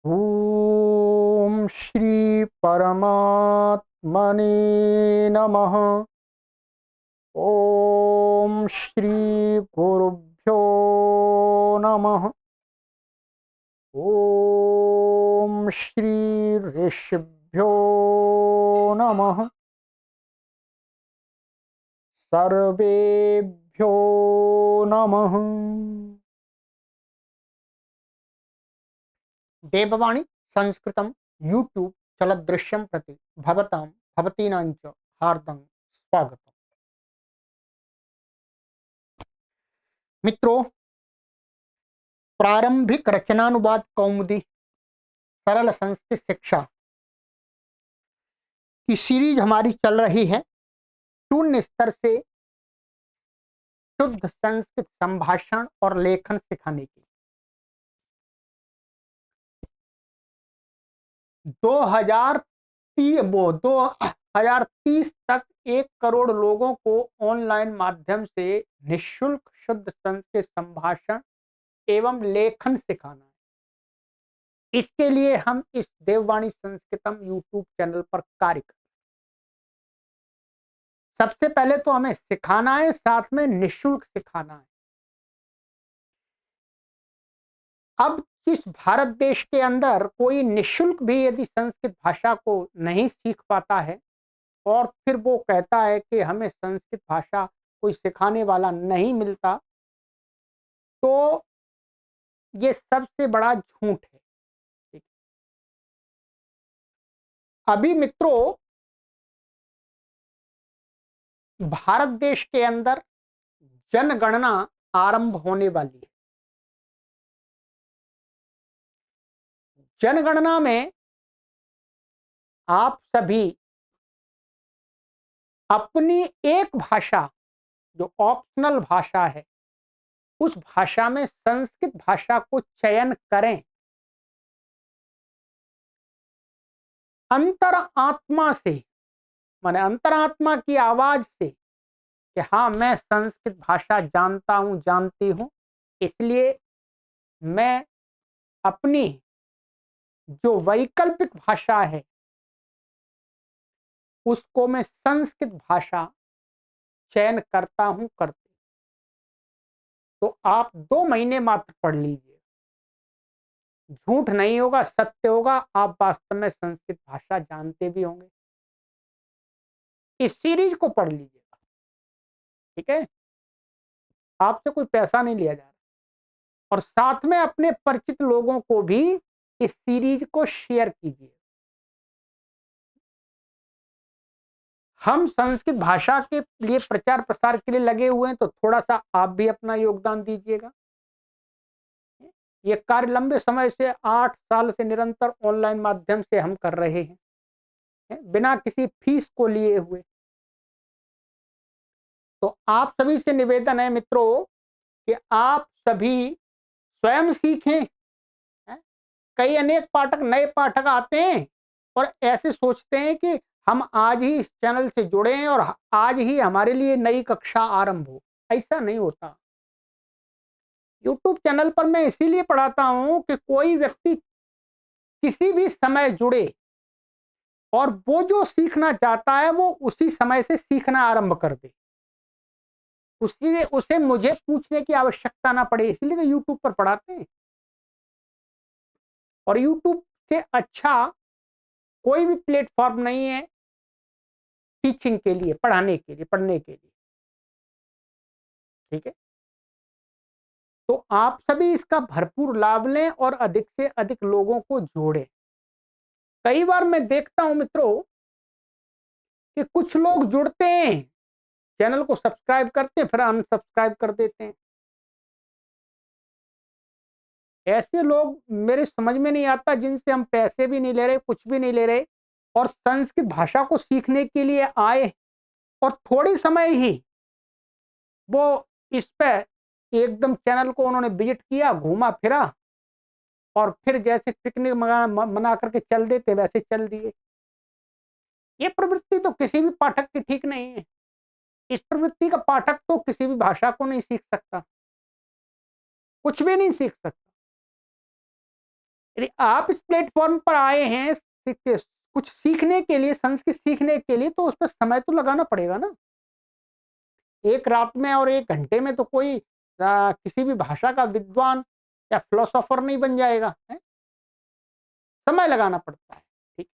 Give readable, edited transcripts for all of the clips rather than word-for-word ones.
ओम श्री परमात्मने नमः। ओम श्री गुरुभ्यो नमः। ओम श्री ऋषिभ्यो नमः। सर्वेभ्यो नमः। देववाणी संस्कृतं यूट्यूब चलदृश्यं प्रति भवतां भवतीनां च हार्दं स्वागतम्। मित्रों, प्रारंभिक रचनानुवाद कौमुदी सरल संस्कृत शिक्षा की सीरीज हमारी चल रही है शून्य स्तर से शुद्ध संस्कृत संभाषण और लेखन सिखाने की। 2030 तक 1 करोड़ लोगों को ऑनलाइन माध्यम से निःशुल्क शुद्ध संस्कृत संभाषण एवं लेखन सिखाना है। इसके लिए हम इस देववाणी संस्कृतम यूट्यूब चैनल पर कार्य कर। सबसे पहले तो हमें सिखाना है, साथ में निःशुल्क सिखाना है। अब इस भारत देश के अंदर कोई निःशुल्क भी यदि संस्कृत भाषा को नहीं सीख पाता है और फिर वो कहता है कि हमें संस्कृत भाषा कोई सिखाने वाला नहीं मिलता, तो ये सबसे बड़ा झूठ है। अभी मित्रों, भारत देश के अंदर जनगणना आरंभ होने वाली है। जनगणना में आप सभी अपनी एक भाषा, जो ऑप्शनल भाषा है, उस भाषा में संस्कृत भाषा को चयन करें। अंतरात्मा से, माने अंतरात्मा की आवाज से कि हाँ, मैं संस्कृत भाषा जानता हूं, जानती हूं, इसलिए मैं अपनी जो वैकल्पिक भाषा है उसको मैं संस्कृत भाषा चयन करता हूं, करते। तो आप 2 महीने मात्र पढ़ लीजिए, झूठ नहीं होगा, सत्य होगा, आप वास्तव में संस्कृत भाषा जानते भी होंगे। इस सीरीज को पढ़ लीजिएगा, ठीक है। आपसे कोई पैसा नहीं लिया जा रहा। और साथ में अपने परिचित लोगों को भी इस सीरीज को शेयर कीजिए। हम संस्कृत भाषा के लिए प्रचार प्रसार के लिए लगे हुए हैं, तो थोड़ा सा आप भी अपना योगदान दीजिएगा। ये कार्य लंबे समय से 8 साल से निरंतर ऑनलाइन माध्यम से हम कर रहे हैं, बिना किसी फीस को लिए हुए। तो आप सभी से निवेदन है मित्रों कि आप सभी स्वयं सीखें। कई अनेक पाठक, नए पाठक आते हैं और ऐसे सोचते हैं कि हम आज ही इस चैनल से जुड़े हैं और आज ही हमारे लिए नई कक्षा आरंभ हो। ऐसा नहीं होता। YouTube चैनल पर मैं इसीलिए पढ़ाता हूं कि कोई व्यक्ति किसी भी समय जुड़े और वो जो सीखना चाहता है वो उसी समय से सीखना आरंभ कर दे। उसे मुझे पूछने की आवश्यकता ना पड़े, इसलिए तो YouTube पर पढ़ाते हैं। और YouTube से अच्छा कोई भी प्लेटफॉर्म नहीं है टीचिंग के लिए, पढ़ाने के लिए, पढ़ने के लिए, ठीक है। तो आप सभी इसका भरपूर लाभ लें और अधिक से अधिक लोगों को जोड़ें। कई बार मैं देखता हूं मित्रों कि कुछ लोग जुड़ते हैं, चैनल को सब्सक्राइब करते हैं, फिर अनसब्सक्राइब कर देते हैं। ऐसे लोग मेरे समझ में नहीं आता, जिनसे हम पैसे भी नहीं ले रहे, कुछ भी नहीं ले रहे, और संस्कृत भाषा को सीखने के लिए आए और थोड़ी समय ही वो इस पे एकदम चैनल को उन्होंने विजिट किया, घूमा फिरा और फिर जैसे पिकनिक मना करके चल देते वैसे चल दिए। ये प्रवृत्ति तो किसी भी पाठक की ठीक नहीं है। इस प्रवृत्ति का पाठक तो किसी भी भाषा को नहीं सीख सकता, कुछ भी नहीं सीख सकता। यदि आप इस प्लेटफॉर्म पर आए हैं कुछ सीखने के लिए, संस्कृत सीखने के लिए, तो उस पर समय तो लगाना पड़ेगा ना। एक रात में और एक घंटे में तो कोई किसी भी भाषा का विद्वान या फिलोसोफर नहीं बन जाएगा है? समय लगाना पड़ता है। ठीक,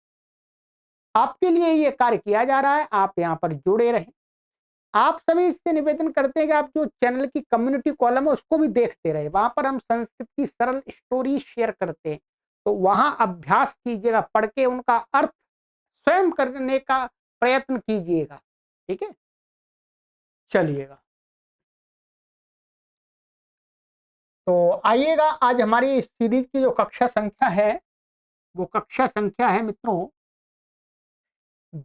आपके लिए ये कार्य किया जा रहा है, आप यहाँ पर जुड़े रहें। आप सभी इससे निवेदन करते हैं कि आप जो चैनल की कम्युनिटी कॉलम है उसको भी देखते रहे, वहां पर हम संस्कृत की सरल स्टोरी शेयर करते हैं, तो वहां अभ्यास कीजिएगा, पढ़ के उनका अर्थ स्वयं करने का प्रयत्न कीजिएगा। ठीक है, चलिएगा। तो आइएगा, आज हमारी इस सीरीज की जो कक्षा संख्या है वो कक्षा संख्या है मित्रों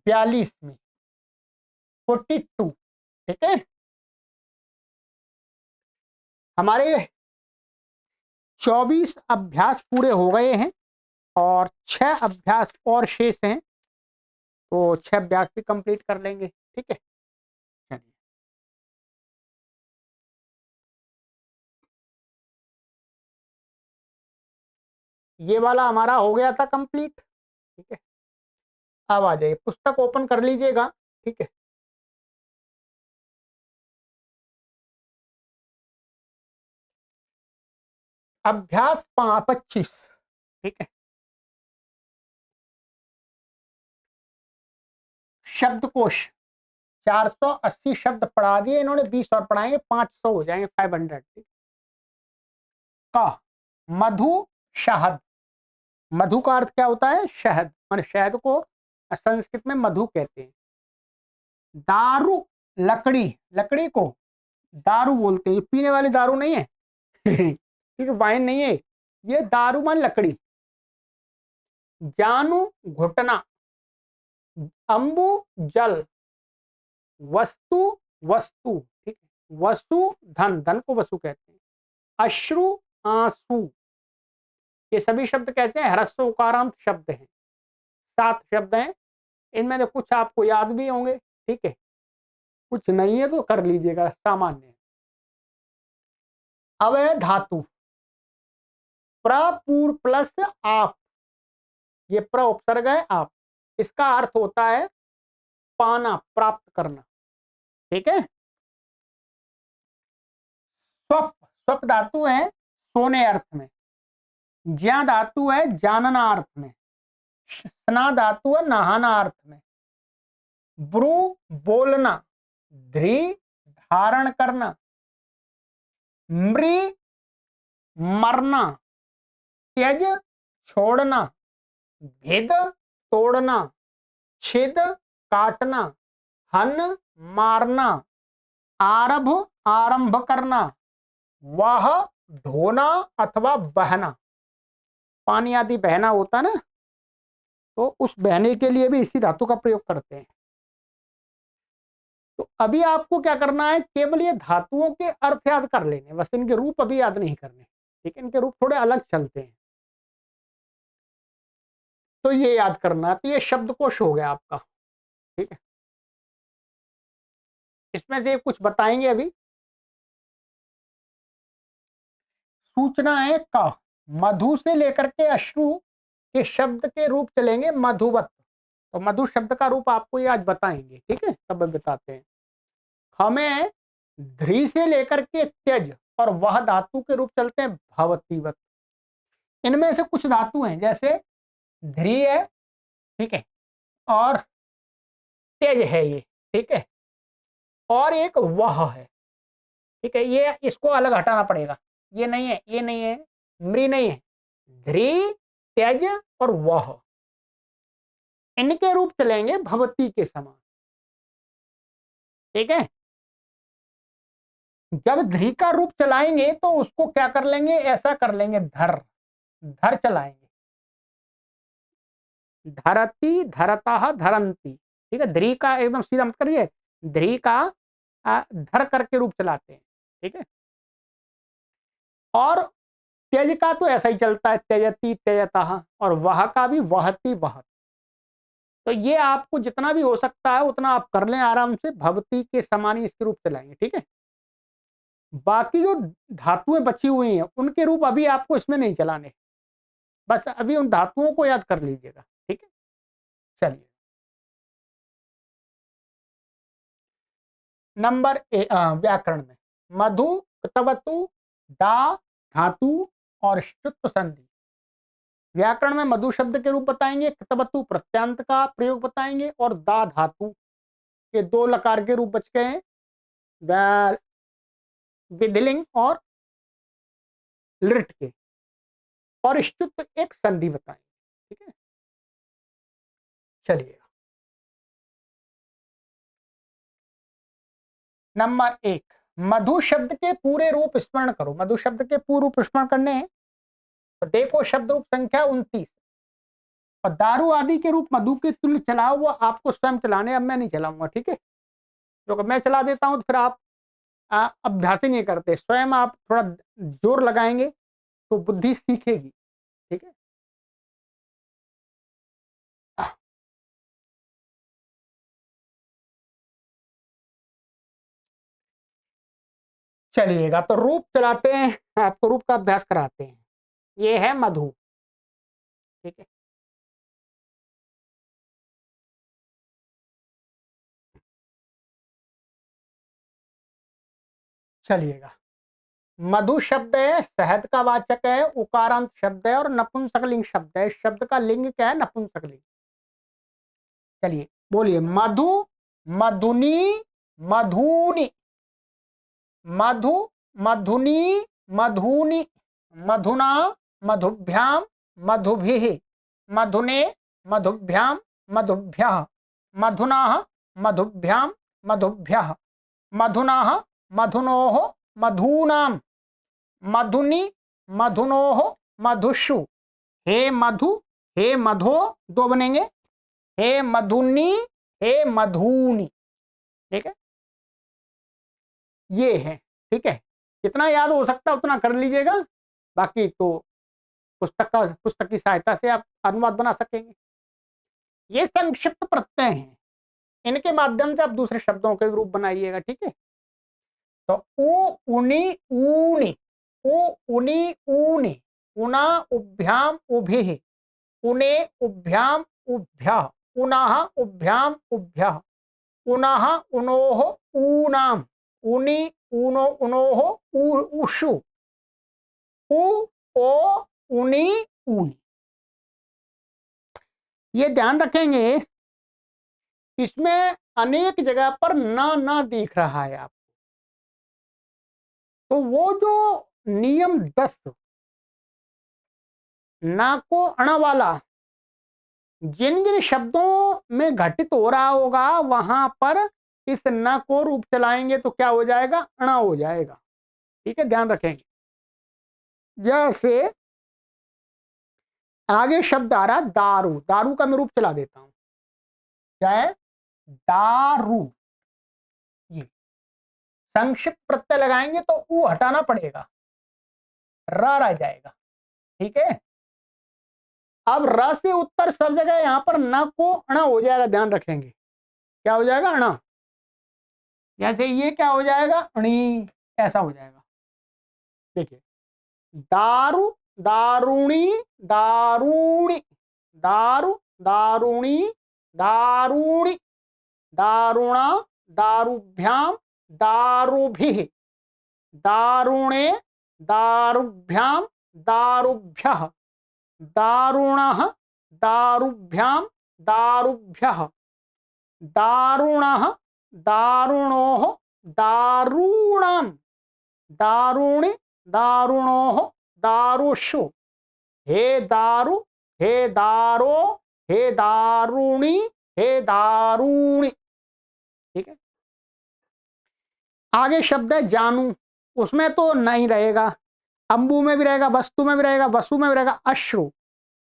42 में, 42। ठीक है, हमारे 24 अभ्यास पूरे हो गए हैं और 6 अभ्यास और शेष हैं, तो 6 अभ्यास भी कंप्लीट कर लेंगे। ठीक है, चलिए। ये वाला हमारा हो गया था कंप्लीट। ठीक है, अब आ जाइए, पुस्तक ओपन कर लीजिएगा। ठीक है, अभ्यास 25। ठीक है, शब्दकोश 480 शब्द पढ़ा दिए इन्होंने, 20 और पढ़ाएंगे, 500 हो जाएंगे, 500। का मधु शहद, मधु का अर्थ क्या होता है? शहद, मान शहद को संस्कृत में मधु कहते हैं। दारू, लकड़ी, लकड़ी को दारू बोलते हैं, पीने वाली दारू नहीं है ठीक है, वाइन नहीं है ये, दारू मान लकड़ी। जानू, घुटना। अंबु, जल। वस्तु, वस्तु। ठीक है, वसु, धन, धन को वसु कहते हैं। अश्रु, आंसू। ये सभी शब्द कहते हैं ह्रस्व उकारांत शब्द हैं, 7 शब्द हैं। इनमें से कुछ आपको याद भी होंगे। ठीक है, कुछ नहीं है तो कर लीजिएगा, सामान्य। अवय धातु, प्र पूर्व प्लस आप, ये प्र उपसर्ग है आप, इसका अर्थ होता है पाना, प्राप्त करना। ठीक है, स्वप, स्वप धातु है सोने अर्थ में। ज्या धातु है जानना अर्थ में। स्ना धातु है नहाना अर्थ में। ब्रू, बोलना। ध्री, धारण करना। मृ, मरना। त्यज, छोड़ना। भेद, तोड़ना। छिद, काटना। हन, मारना। आरभ, आरंभ करना। वह, ढोना अथवा बहना, पानी आदि बहना होता ना, तो उस बहने के लिए भी इसी धातु का प्रयोग करते हैं। तो अभी आपको क्या करना है, केवल ये धातुओं के अर्थ याद कर लेने, बस इनके रूप अभी याद नहीं करने। ठीक है, इनके रूप थोड़े अलग चलते हैं, तो ये याद करना है। तो ये शब्दकोश हो गया आपका। ठीक है, इसमें से कुछ बताएंगे अभी। सूचना है का, मधु से लेकर के अश्रु के शब्द के रूप चलेंगे मधुवत, तो मधु शब्द का रूप आपको ये आज बताएंगे। ठीक है, तब बताते हैं। हमें ध्री से लेकर के त्यज और वह धातु के रूप चलते हैं भवतीवत। इनमें से कुछ धातु हैं, जैसे ध्री है, ठीक है, और त्यज है ये। ठीक है, और एक वह है। ठीक है, ये इसको अलग हटाना पड़ेगा, ये नहीं है, ये नहीं है, मृ नहीं है, ध्री, त्यज और वह, इनके रूप चलेंगे भवती के समान। ठीक है, जब ध्री का रूप चलाएंगे तो उसको क्या कर लेंगे, ऐसा कर लेंगे, धर, धर चलाएंगे। धरती, धरता, धरंती। ठीक है, ध्री का एकदम सीधा मत करिए, ध्री का धर करके रूप चलाते हैं। ठीक है, और त्यज का तो ऐसा ही चलता है, त्यजती, त्यजता, और वह का भी वहती, वह। तो ये आपको जितना भी हो सकता है उतना आप कर लें आराम से, भवती के समान ही इसके रूप चलाएंगे। ठीक है, बाकी जो धातुएं बची हुई हैं उनके रूप अभी आपको इसमें नहीं चलाने। बस अभी उन धातुओं को याद कर लीजिएगा, ठीक है। चलिए नंबर व्याकरण में मधु, कृतवतु, दा, धातु और श्रुत संधि। व्याकरण में मधु शब्द के रूप बताएंगे, कृतवतु प्रत्यांत का प्रयोग बताएंगे और दा धातु के दो लकार के रूप बच गए हैं, विधिलिंग और लिट के, और श्रुत एक संधि बताएंगे, ठीक है। चलिए नंबर 1, मधु शब्द के पूरे रूप स्मरण करो। मधु शब्द के पूरे रूप स्मरण करने हैं तो देखो शब्द रूप संख्या 29। और दारू आदि के रूप मधु के तुल्य चलाओ, वो आपको स्वयं चलाने, अब मैं नहीं चलाऊंगा, ठीक है। क्योंकि मैं चला देता हूं तो फिर आप अभ्यास ही नहीं करते, स्वयं आप थोड़ा जोर लगाएंगे तो बुद्धि सीखेगी, ठीक है। चलिएगा तो रूप चलाते हैं, आपको रूप का अभ्यास कराते हैं। ये है मधु, ठीक है। चलिएगा मधु शब्द है, शहद का वाचक है, उकारांत शब्द है और नपुंसकलिंग शब्द है। शब्द का लिंग क्या है? नपुंसकलिंग। चलिए बोलिए मधु, मधुनी, मधुनी, मधु, मधुनी, मधुनी, मधुना, मधुभ्याम, मधुभिः, मधुने, मधुभ्याम, मधुभ्यः, मधुनाः, मधुभ्याम, मधुभ्यः, मधुनाः, मधुनोः, मधूनाम, मधुनि, मधुनोः, मधुषु। हे मधु, हे मधो, दो बनेंगे, हे मधुनी, हे मधुनी, ठीक है। ये है, ठीक है। जितना याद हो सकता है उतना कर लीजिएगा, बाकी तो पुस्तक की सहायता से आप अनुवाद बना सकेंगे। ये संक्षिप्त प्रत्यय हैं, इनके माध्यम से आप दूसरे शब्दों के रूप बनाइएगा, ठीक है। तो उ उनी ऊनी, उ उनी ऊनी, उना उभ्याम उभिः, उने उभ्याम उभ्यः, उनाः उभ्याम उभ्यः, उनाः उनोः ऊनाम, उनी ऊनो उनोः उषु, उ ओ उनी ऊनी। ये ध्यान रखेंगे, इसमें अनेक जगह पर ना ना दिख रहा है आप, तो वो जो नियम 10 ना को अण वाला जिन जिन शब्दों में घटित हो रहा होगा वहां पर इस न को रूप चलाएंगे तो क्या हो जाएगा? अणा हो जाएगा, ठीक है। ध्यान रखेंगे। जैसे आगे शब्द आ रहा दारू, दारू का मैं रूप चला देता हूं, क्या है? दारू। ये संक्षिप्त प्रत्यय लगाएंगे तो ऊ हटाना पड़ेगा, र रह जाएगा, ठीक है। अब र से उत्तर सब जगह यहां पर न को अणा हो जाएगा, ध्यान रखेंगे। क्या हो जाएगा? अणा। जैसे ये क्या हो जाएगा? अणी, ऐसा हो जाएगा, देखिए। दारू, दारुणी, दारूणी, दारू, दारुणी, दारूणी, दारुणा, दारुभ्याम, दारुभिः, दारुणे, दारुभ्याम, दारुभ्यः, दारुणः, दारुभ्याम, दारुभ्यः, दारुणः, दारुणोः, दारूणाम, दारुणि, दारुणोः, दारुषु। हे दारु, हे दारो, हे दारुणी, हे दारूणी, ठीक है। आगे शब्द है जानू, उसमें तो नहीं रहेगा, अंबु में भी रहेगा, वस्तु में भी रहेगा, वसु में भी रहेगा। अश्रु,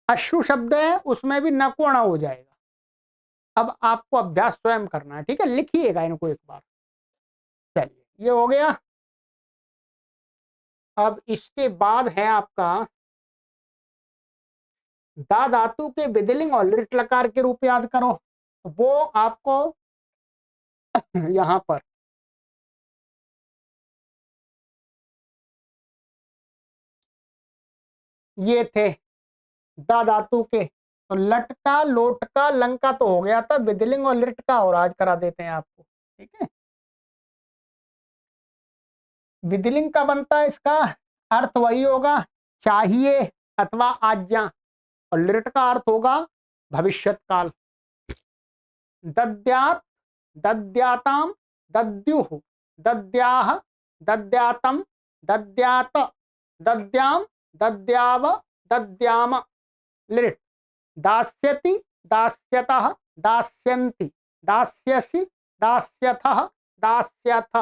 अश्रु शब्द है, उसमें भी नकोणा हो जाएगा। अब आपको अभ्यास स्वयं करना है, ठीक है। लिखिएगा इनको एक बार। चलिए ये हो गया। अब इसके बाद है आपका दा धातु के विधिलिंग और लिट लकार के रूप याद करो, वो आपको यहां पर ये थे द धातु के, तो लटका लोटका लंका तो हो गया था, विधिलिंग और लिटका और आज करा देते हैं आपको। ठीक है, विधिलिंग का बनता है, इसका अर्थ वही होगा चाहिए अथवा आज्ञा, और लिट का अर्थ होगा भविष्यत काल। दद्यात, दद्याताम, दद्युः, दद्याः, दद्यातम, दद्यात, दद्याम, दद्याव, दद्याम, लिट। दास्यति, दास्यतः, दास्यन्ति, दास्यसि, दास्यथः, दास्यथ,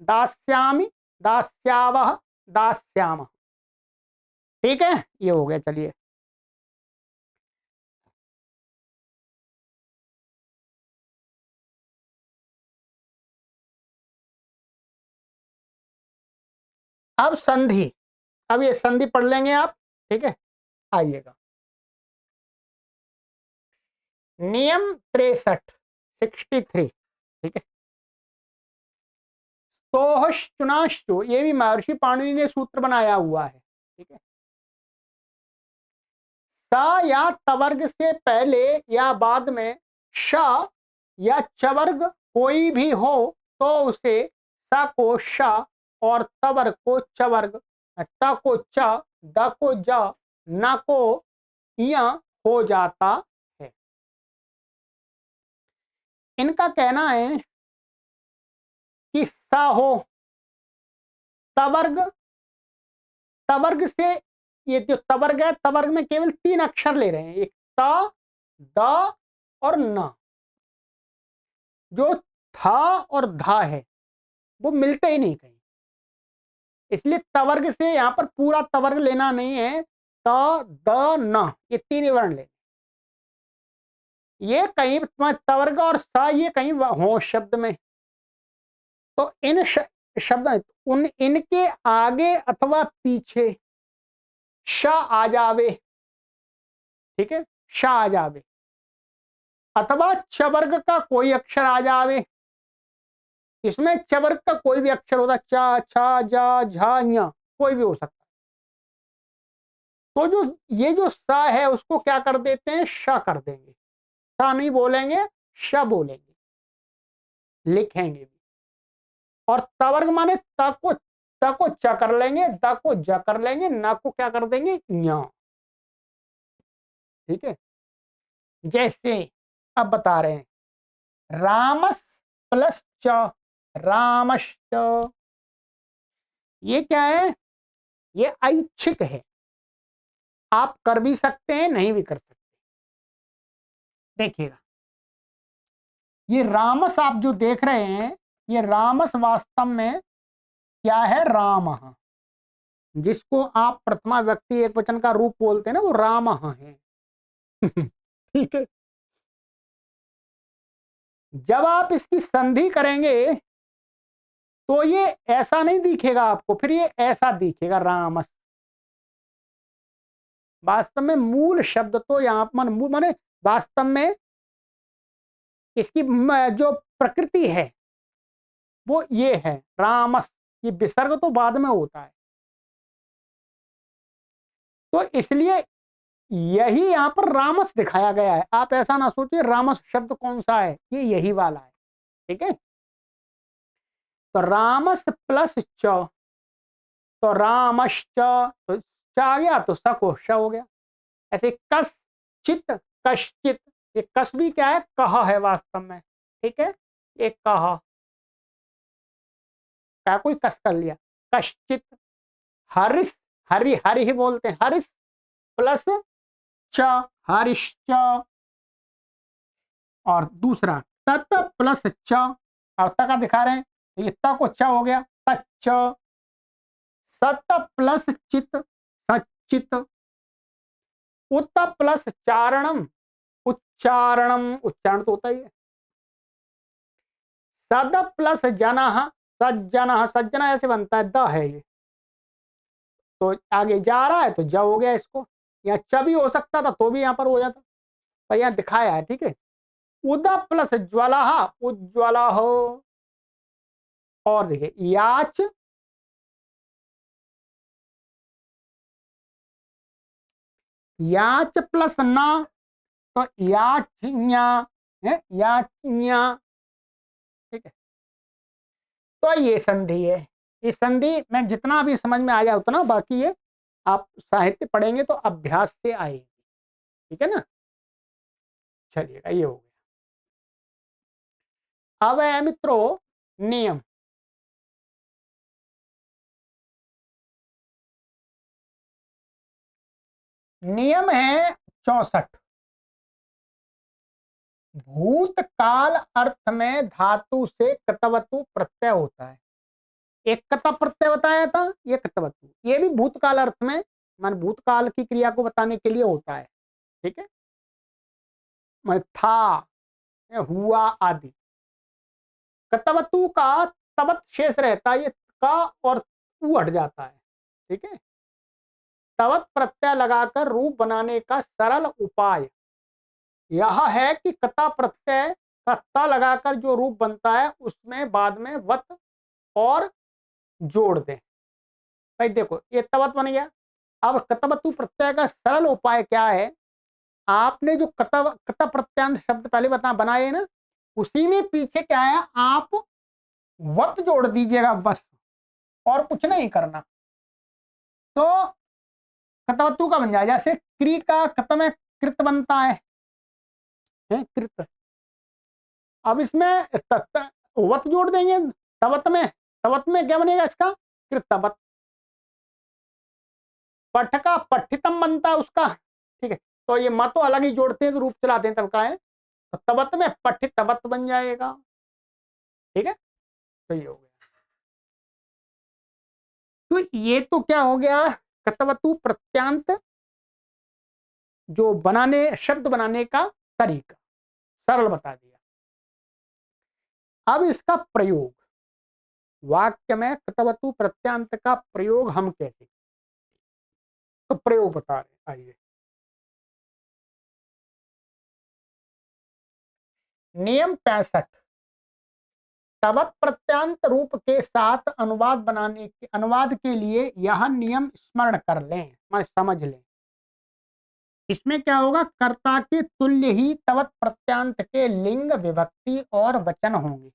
दास्यामि, दास्यावः, दास्यामः। ठीक है, ये हो गया। चलिए अब संधि, अब ये संधि पढ़ लेंगे आप। ठीक है, आइएगा। नियम 63, 63। ठीक है, सोहश्चुनाश्चु, ये भी महर्षि पाणिनि ने सूत्र बनाया हुआ है। ठीक है, स या तवर्ग से पहले या बाद में श या चवर्ग कोई भी हो तो उसे स को श और तवर्ग को चवर्ग, त को च, द को ज, न को य हो जाता है। इनका कहना है कि स हो, तवर्ग, तवर्ग से, ये जो तवर्ग है, तवर्ग में केवल 3 अक्षर ले रहे हैं, एक त, द और न। जो था और धा है वो मिलते ही नहीं कहीं, इसलिए तवर्ग से यहां पर पूरा तवर्ग लेना नहीं है। त, द, न, ये 3 ही वर्ण ले। ये कहीं तवर्ग और स ये कहीं हो शब्द में, तो इन शब्द उन इनके आगे अथवा पीछे श आ जावे। ठीक है, श आ जावे, अथवा चवर्ग का कोई अक्षर आ जावे। इसमें चवर्ग का कोई भी अक्षर होता, चा, छा, जा, झा, ञ, कोई भी हो सकता। तो जो ये जो स है उसको क्या कर देते हैं, श कर देंगे। स नहीं बोलेंगे, श बोलेंगे, लिखेंगे भी। और तवर्ग माने त को च कर लेंगे, द को ज कर लेंगे, न को क्या कर देंगे, ञ। ठीक है, जैसे अब बता रहे हैं, रामस प्लस च, रामश्च, ये क्या है, ये ऐच्छिक है, आप कर भी सकते हैं, नहीं भी कर सकते। देखिएगा, ये रामस आप जो देख रहे हैं, ये रामस वास्तव में क्या है, राम, जिसको आप प्रथमा व्यक्ति एक वचन का रूप बोलते हैं ना, वो राम है। ठीक है, जब आप इसकी संधि करेंगे तो ये ऐसा नहीं दिखेगा आपको, फिर ये ऐसा दिखेगा, रामस। वास्तव में मूल शब्द तो यहाँ पर माने वास्तव में इसकी जो प्रकृति है वो ये है, रामस। ये विसर्ग तो बाद में होता है, तो इसलिए यही यहाँ पर रामस दिखाया गया है। आप ऐसा ना सोचिए रामस शब्द कौन सा है, ये यही वाला है। ठीक है, तो रामस प्लस च, तो रामश्च, तो च आ गया तो स को श हो गया। ऐसे कस चित, कश्चित, ये कस भी क्या है, कह है वास्तव में। ठीक है, ये कह क्या कोई कस कर लिया, कश्चित। हरिस, हरि हरि ही बोलते हैं, हरिस प्लस च, हरिश्च। और दूसरा तत प्लस च, और त का दिखा रहे हैं, ये त को च हो गया, तच्च। सत प्लस चित, सचित। उत प्लस चारणम, उच्चारणम, उच्चारण तो होता ही है। सद प्लस जन, सज्जन, सज्जन ऐसे बनता है, द है ये, तो आगे जा रहा है तो ज हो गया इसको। यहाँ च भी हो सकता था तो भी यहाँ पर हो जाता, पर यहाँ दिखाया है। ठीक है, उद प्लस ज्वाला, उज्ज्वला हो। और देखिए याच, याच प्लस ना, तो याचिया है, याचिया। ठीक है, तो ये संधि है। इस संधि में जितना भी समझ में आ जाए उतना, बाकी ये आप साहित्य पढ़ेंगे तो अभ्यास से आएगी। ठीक है ना। चलिएगा, ये हो गया। अब है मित्रों नियम। नियम है 64। भूतकाल अर्थ में धातु से कतवतु प्रत्यय होता है। एक कता प्रत्यय बताया था, ये कतवतु, ये भी भूतकाल अर्थ में, मान भूतकाल की क्रिया को बताने के लिए होता है। ठीक है, मान था, हुआ आदि। कतवतु का तवत शेष रहता है, ये का और ऊ हट जाता है। ठीक है, तवत प्रत्यय लगाकर रूप बनाने का सरल उपाय यह है कि कता प्रत्यय का ता लगाकर जो रूप बनता है उसमें बाद में वत और जोड़ दें। भाई देखो, ये तवत बन गया। अब कतवतु प्रत्यय का सरल उपाय क्या है? आपने जो कत प्रत्यांत शब्द पहले बनाए ना, उसी में पीछे क्या है, आप वत जोड़ दीजिएगा बस, और कुछ नहीं करना। तो कतवतु का बन जाए, जैसे क्री का कत में कृत बनता है, कृत। अब इसमें वत जोड़ देंगे तवत में। तवत में क्या बनेगा इसका? कृतवत। पठ का पठितम बनता है उसका। ठीक है, तो ये म तो अलग ही जोड़ते हैं तो रूप चलाते हैं, तब का है तो तवत में पठितवत बन जाएगा। ठीक है, तो ये हो गया। तो ये तो क्या हो गया, कतवतु प्रत्यांत जो बनाने, शब्द बनाने का तरीका सरल बता दिया। अब इसका प्रयोग, वाक्य में कतवतु प्रत्यांत का प्रयोग हम कैसे, तो प्रयोग बता रहे, आइए। नियम 65। तवत प्रत्यांत रूप के साथ अनुवाद के लिए यह नियम स्मरण कर लें, मैं समझ लें। इसमें क्या होगा, कर्ता के तुल्य ही तवत प्रत्यांत के लिंग विभक्ति और वचन होंगे।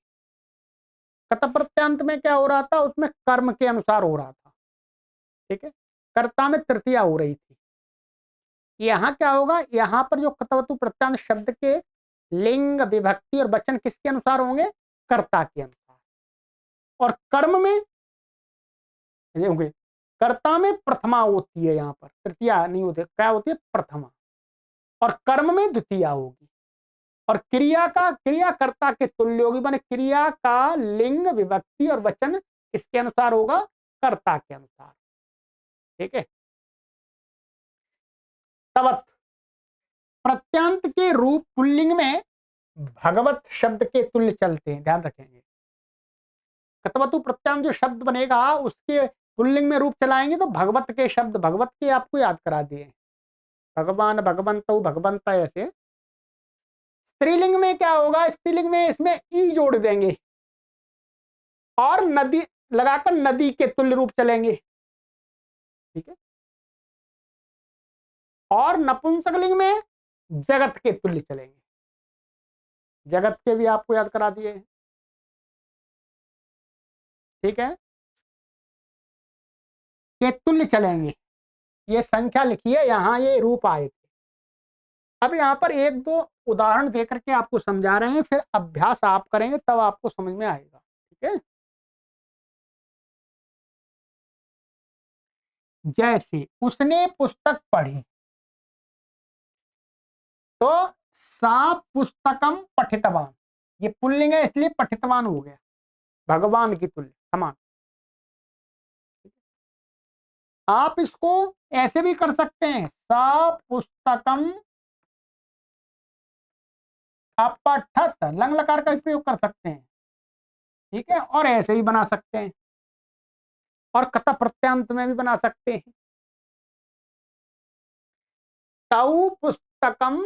कत प्रत्यांत में क्या हो रहा था, उसमें कर्म के अनुसार हो रहा था। ठीक है, कर्ता में तृतीया हो रही थी। यहाँ क्या होगा, यहाँ पर जो कतवतु प्रत्यांत शब्द के लिंग विभक्ति और वचन किसके अनुसार होंगे, कर्ता के अनुसार। और कर्म में ये होंगे, कर्ता में प्रथमा होती है, यहाँ पर तृतीया नहीं होती, क्या होती है, प्रथमा। और कर्म में द्वितीया होगी। और क्रिया का, क्रिया कर्ता के तुल्य होगी, माने क्रिया का लिंग विभक्ति और वचन किसके अनुसार होगा, कर्ता के अनुसार। ठीक है, तवत प्रत्यांत के रूप पुल्लिंग में भगवत शब्द के तुल्य चलते हैं, ध्यान रखेंगे। कतवतु प्रत्यांत जो शब्द बनेगा उसके पुल्लिंग में रूप चलाएंगे तो भगवत के शब्द, भगवत के आपको याद करा दिए, भगवान, भगवंत, भगवंता, ऐसे। स्त्रीलिंग में क्या होगा, स्त्रीलिंग में इसमें ई जोड़ देंगे और नदी लगाकर नदी के तुल्य रूप चलेंगे। ठीक है, और नपुंसकलिंग में जगत के तुल्य चलेंगे। जगत के भी आपको याद करा दिए। ठीक है, के तुल्य चलेंगे। ये संख्या लिखी है, यहां ये रूप आए थे। अब यहाँ पर एक दो उदाहरण देकर के आपको समझा रहे हैं, फिर अभ्यास आप करेंगे तब आपको समझ में आएगा। ठीक है, जैसे उसने पुस्तक पढ़ी, तो सा पुस्तकम पठितवान, ये पुल्लिंग है इसलिए पठितवान हो गया, भगवान की तुल्य समान। आप इसको ऐसे भी कर सकते हैं, सा पुस्तकम अपठत, लंग लकार का प्रयोग कर सकते हैं। ठीक है, और ऐसे भी बना सकते हैं, और कथा प्रत्यांत में भी बना सकते हैं। तौ पुस्तकम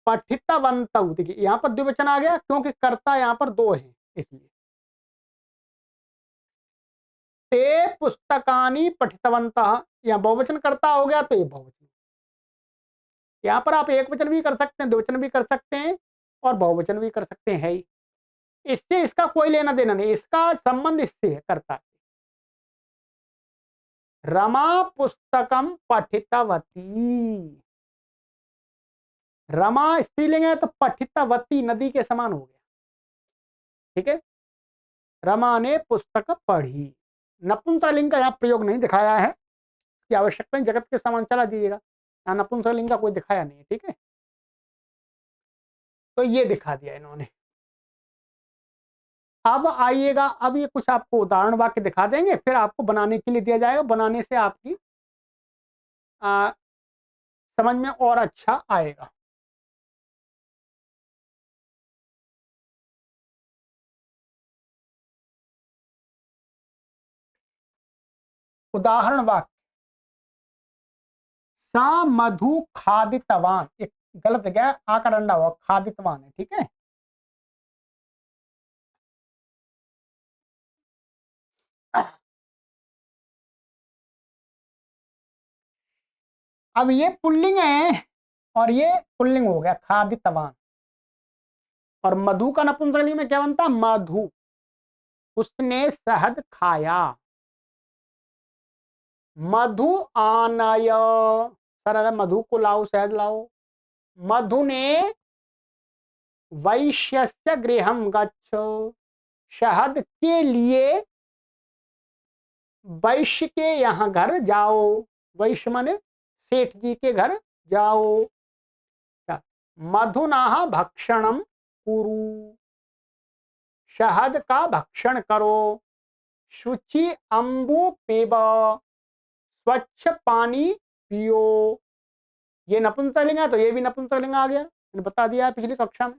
पठितवन्तौ, देखिए यहाँ पर द्विवचन आ गया क्योंकि कर्ता यहाँ पर दो है, इसलिए। ते पुस्तकानि पठितवन्तः, यहाँ बहुवचन कर्ता हो गया तो ये बहुवचन। यहाँ पर आप एक वचन भी कर सकते हैं, द्विवचन भी कर सकते हैं और बहुवचन भी कर सकते हैं ही। इससे इसका कोई लेना देना नहीं, इसका संबंध इससे करता है। रमा पुस्तकम पठितवती। रमा स्त्रीलिंग है तो पठितवती नदी के समान हो गया। ठीक है, रमा ने पुस्तक पढ़ी। नपुंसकलिंग का यहाँ प्रयोग नहीं दिखाया है, की आवश्यकता नहीं, जगत के समान चला दीजिएगा, यहाँ नपुंसकलिंग का कोई दिखाया नहीं है। ठीक है, तो ये दिखा दिया इन्होंने। अब आइएगा, अब ये कुछ आपको उदाहरण वाक्य दिखा देंगे, फिर आपको बनाने के लिए दिया जाएगा, बनाने से आपकी समझ में और अच्छा आएगा। उदाहरण वाक्य, सा मधु खादितवान, एक गलत गया, आकर अंडा हुआ, खादितवान है। ठीक है, अब ये पुल्लिंग है और ये पुल्लिंग हो गया खादितवान, और मधु का नपुंसकलिंग में क्या बनता, मधु। उसने शहद खाया। मधु आनय, सर मधु को लाओ, शहद लाओ। मधु ने वैश्यस्य गृहं गच्छ, शहद के लिए वैश्य के यहाँ घर जाओ। वैश्य माने सेठ जी के घर जाओ। मधुना भक्षणम कुरु, शहद का भक्षण करो। शुचि अम्बु पीब, स्वच्छ पानी पियो। ये नपुंसकलिंग है तो ये भी नपुंसकलिंग आ गया, मैंने बता दिया है पिछली कक्षा में।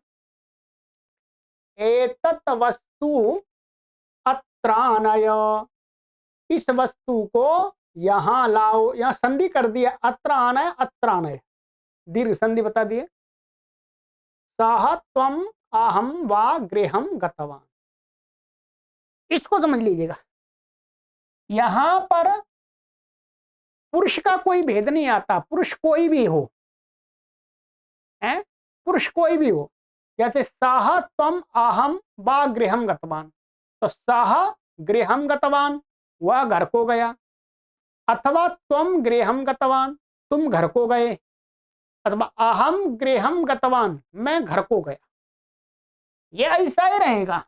एतत् वस्तु अत्रानय, इस वस्तु को यहां लाओ। यहां संधि कर दिया, अत्र आनय अत्रानय, दीर्घ संधि बता दिए। सह त्वम अहम वा गृहम गतवान, इसको समझ लीजिएगा। यहां पर पुरुष का कोई भेद नहीं आता, पुरुष कोई भी हो, है पुरुष कोई भी हो। जैसे सह त्वम अहम वा गृहम गतवान, तो सह गृहम गतवान, वह घर को गया। अथवा त्वम गृहम गतवान, तुम घर को गए। अथवा अहम गृहम गतवान, मैं घर को गया। ये ऐसा ही रहेगा,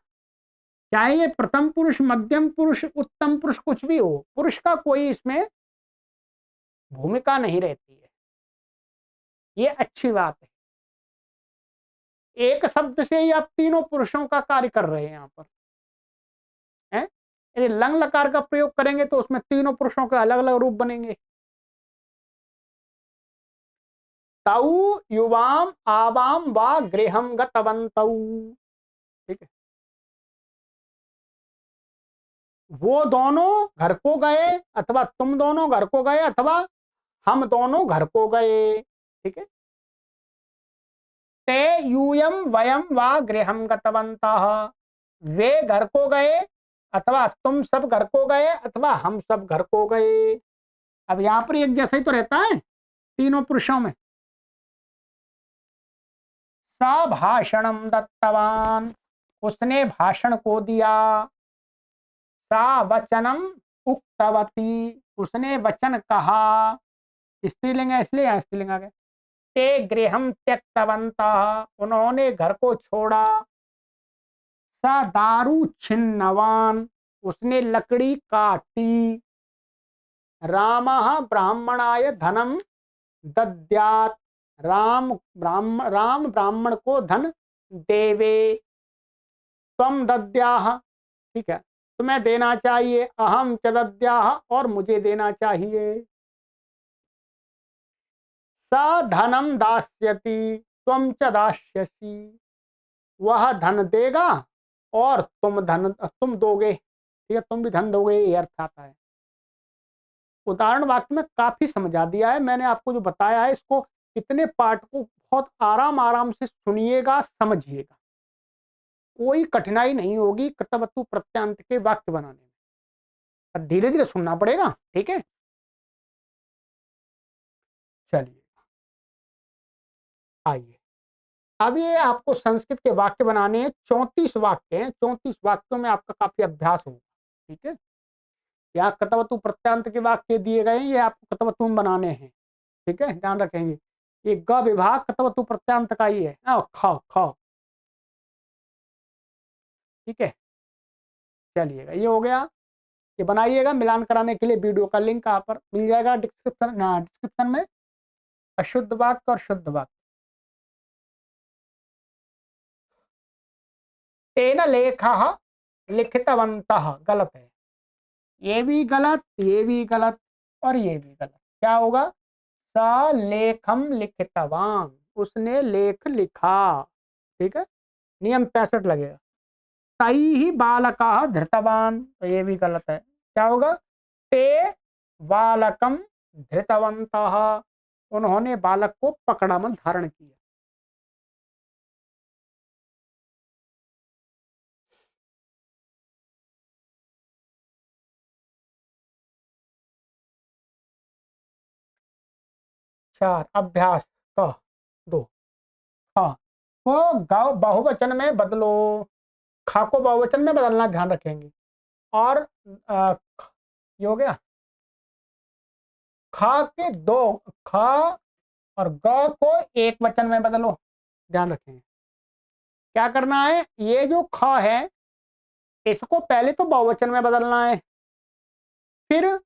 चाहे ये प्रथम पुरुष, मध्यम पुरुष, उत्तम पुरुष कुछ भी हो, पुरुष का कोई इसमें भूमिका नहीं रहती है। ये अच्छी बात है, एक शब्द से ही आप तीनों पुरुषों का कार्य कर रहे हैं यहाँ पर, है। यदि लंग लकार का प्रयोग करेंगे तो उसमें तीनों पुरुषों के अलग अलग रूप बनेंगे। तौ युवाम आवाम वा गृहम गतवन्तौ, ठीक है, वो दोनों घर को गए, अथवा तुम दोनों घर को गए, अथवा हम दोनों घर को गए। ठीक है, ते यूयम वयम वा गृहम गतवन्तः, वे घर को गए, अथवा तुम सब घर को गए, अथवा हम सब घर को गए। अब यहां पर एक जैसा ही तो रहता है तीनों पुरुषों में। सा भाषणम दत्तवान, उसने भाषण को दिया। सा वचनम उक्तवती, उसने वचन कहा। स्त्रीलिंग है इसलिए यहाँ स्त्रीलिंग आ गया। ते गृहम त्यक्तवन्तः, उन्होंने घर को छोड़ा। सा दारू छिन्नवान, उसने लकड़ी काटी। रामः ब्राह्मणाय धनम दद्यात्, राम ब्राह्मण को धन देवे। त्वम दद्याः, ठीक है, तुम्हें देना चाहिए। अहम च दद्याः, और मुझे देना चाहिए। स धनम दास्यति त्वम च दास्यसि, वह धन देगा और तुम दोगे। ठीक है, तुम भी धन दोगे, ये अर्थ आता है। उदाहरण वाक्य में काफी समझा दिया है मैंने आपको, जो बताया है इसको, इतने पाठ को बहुत आराम आराम से सुनिएगा, समझिएगा, कोई कठिनाई नहीं होगी कर्तवतु प्रत्यांत के वाक्य बनाने में। धीरे धीरे सुनना पड़ेगा। ठीक है, चलिए। आइए, अब ये आपको संस्कृत के वाक्य बनाने हैं। 34 वाक्य हैं, 34 वाक्यों में आपका काफी अभ्यास होगा। ठीक है, यहाँ कतवतु प्रत्यांत के वाक्य दिए गए हैं, ये आपको कतवतु में बनाने हैं। ठीक है, ध्यान रखेंगे, ये ग विभाग कतवतु प्रत्यांत का ही है। ख ख, ठीक है, चलिएगा, ये हो गया। ये बनाइएगा, मिलान कराने के लिए वीडियो का लिंक यहाँ पर मिल जाएगा डिस्क्रिप्शन में। अशुद्ध वाक्य और शुद्ध वाक्य। तेन लेखः लिखितवन्तः, गलत है, ये भी गलत, ये भी गलत और ये भी गलत। क्या होगा? स लेखम लिखितवान, उसने लेख लिखा। ठीक है, नियम 65 लगेगा। तैः बालकः धृतवान, तो ये भी गलत है। क्या होगा? ते बालकम धृतवन्तः, उन्होंने बालक को पकड़ा, मन धारण किया। चार अभ्यास क दो ख को बहुवचन में बदलो। खा को बहुवचन में बदलना ध्यान रखेंगे। और ये हो गया। खा के दो, खा और ग को एक वचन में बदलो, ध्यान रखेंगे। क्या करना है? ये जो ख है इसको पहले तो बहुवचन में बदलना है, फिर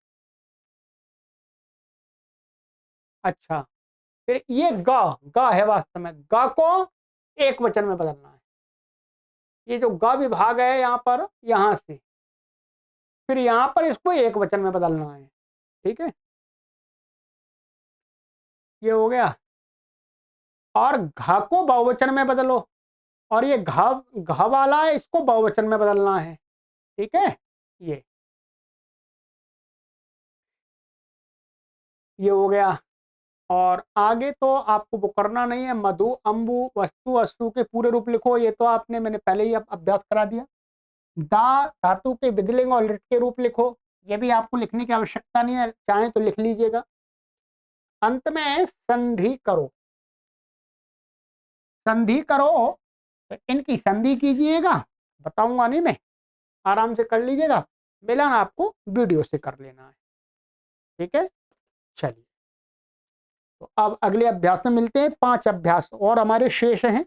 अच्छा, फिर ये ग है, वास्तव में ग को एक वचन में बदलना है। ये जो ग विभाग है यहाँ पर, यहां से फिर यहां पर इसको एक वचन में बदलना है। ठीक है, ये हो गया। और घ को बहुवचन में बदलो, और ये घ वाला है, इसको बहुवचन में बदलना है। ठीक है, ये हो गया। और आगे तो आपको वो करना नहीं है। मधु अंबु वस्तु अस्तु के पूरे रूप लिखो, ये तो आपने, मैंने पहले ही अभ्यास करा दिया। दा धातु के विधिलिंग और लिट के रूप लिखो, ये भी आपको लिखने की आवश्यकता नहीं है, चाहे तो लिख लीजिएगा। अंत में संधि करो, संधि करो, तो इनकी संधि कीजिएगा, बताऊंगा नहीं मैं, आराम से कर लीजिएगा। मिलान आपको वीडियो से कर लेना है। ठीक है, चलिए, तो अब अगले अभ्यास में मिलते हैं। 5 अभ्यास और हमारे शेष हैं।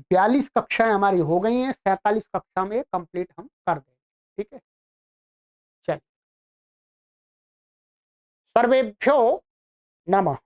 42 कक्षाएं हमारी हो गई हैं, 47 कक्षा में कंप्लीट हम कर देंगे। ठीक है, चलिए, सर्वेभ्यो नमः।